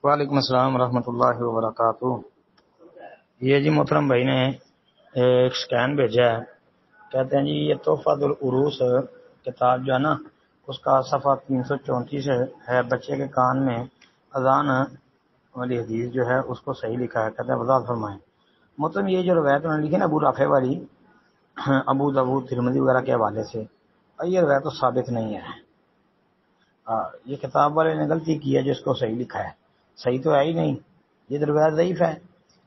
وعلیکم السلام ورحمۃ اللہ وبرکاتہ۔ یہ جی محترم بھائی نے ایک سکین بھیجا ہے، کہتے ہیں جی یہ تحفۃ العروس کتاب جو ہے نا، اس کا صفحہ 334 ہے، بچے کے کان میں اذان والی حدیث جو ہے اس کو صحیح لکھا ہے، کہتے ہیں وضاحت فرمائیں۔ محترم یہ جو روایت انہوں نے لکھی نا ابو رافع والی، ابو داؤد ترمذی وغیرہ کے حوالے سے، یہ روایت تو ثابت نہیں ہے۔ یہ کتاب والے نے غلطی کی ہے جو اس کو صحیح لکھا ہے، صحیح تو ہے ہی نہیں، یہ تو روایت ضعیف ہے۔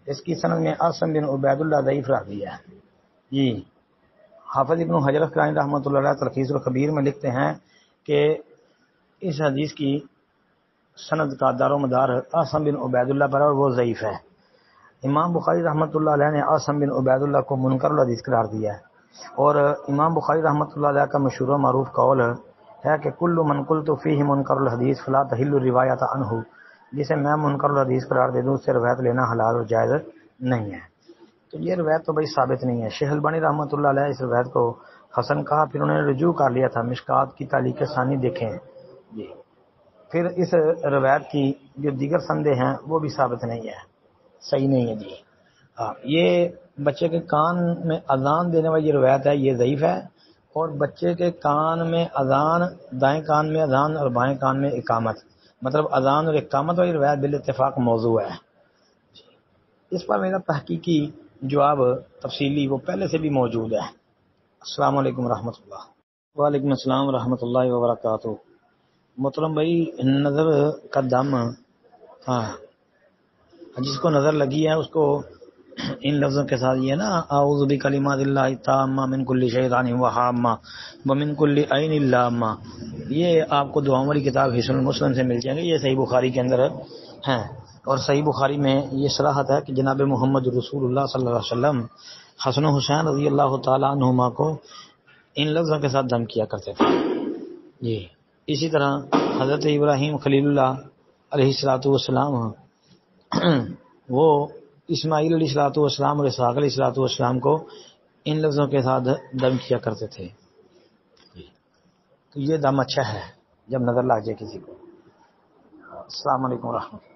اس کی سند میں عاصم بن عبید اللہ ضعیف راوی ہے جی۔ حافظ ابن حجر اسقلانی رحمۃ اللہ علیہ تلخیص الخبیر میں لکھتے ہیں کہ اس حدیث کی سند کا دار و مدار عاصم بن عبید اللہ پر اور وہ ضعیف ہے۔ امام بخاری رحمۃ اللہ علیہ نے عاصم بن عبید اللہ کو منکر الحدیث قرار دیا ہے، اور امام بخاری رحمۃ اللہ علیہ کا مشہور و معروف قول ہے کہ کل من قلت فیہ منکر الحدیث فلا تحل روایت عنہ، جسے میں منکر الحدیث قرار دے دوں اس سے روایت لینا حلال اور جائز نہیں ہے۔ تو یہ روایت تو بھائی ثابت نہیں ہے۔ شیخ البانی رحمۃ اللہ علیہ اس روایت کو حسن کہا، پھر انہوں نے رجوع کر لیا تھا، مشکات کی تعلیق ثانی دیکھیں جی۔ پھر اس روایت کی جو دیگر سندیں ہیں وہ بھی ثابت نہیں ہے، صحیح نہیں ہے جی۔ یہ بچے کے کان میں اذان دینے والی یہ روایت ہے، یہ ضعیف ہے، اور بچے کے کان میں اذان، دائیں کان میں اذان اور بائیں کان میں اقامت، مطلب اذان اور اقامت والی روایت بالاتفاق موضوع ہے۔ اس پر میرا تحقیقی جواب تفصیلی وہ پہلے سے بھی موجود ہے۔ السلام علیکم ورحمۃ اللہ۔ وعلیکم السلام ورحمۃ اللہ وبرکاتہ۔ محترم بھائی، نظر کا دم، جس کو نظر لگی ہے اس کو ان لفظوں کے ساتھ یہ نا، اعوذ بکلمات اللہ التامہ من کل شیطان وہامہ ومن کل عین لامہ، یہ آپ کو دعاؤں والی کتاب حصن المسلم سے مل جائیں گے، یہ صحیح بخاری کے اندر ہیں، اور صحیح بخاری میں یہ صراحت ہے کہ جناب محمد رسول اللہ صلی اللہ علیہ وسلم حسن و حسین رضی اللہ تعالیٰ عنہما کو ان لفظوں کے ساتھ دم کیا کرتے تھے جی۔ اسی طرح حضرت ابراہیم خلیل اللہ علیہ الصلوۃ والسلام، وہ اسماعیل علیہ الصلوۃ والسلام اور اسحاق علیہ الصلوۃ والسلام کو ان لفظوں کے ساتھ دم کیا کرتے تھے۔ تو یہ دم اچھا ہے جب نظر لگ جائے کسی کو۔ السلام علیکم ورحمۃ اللہ۔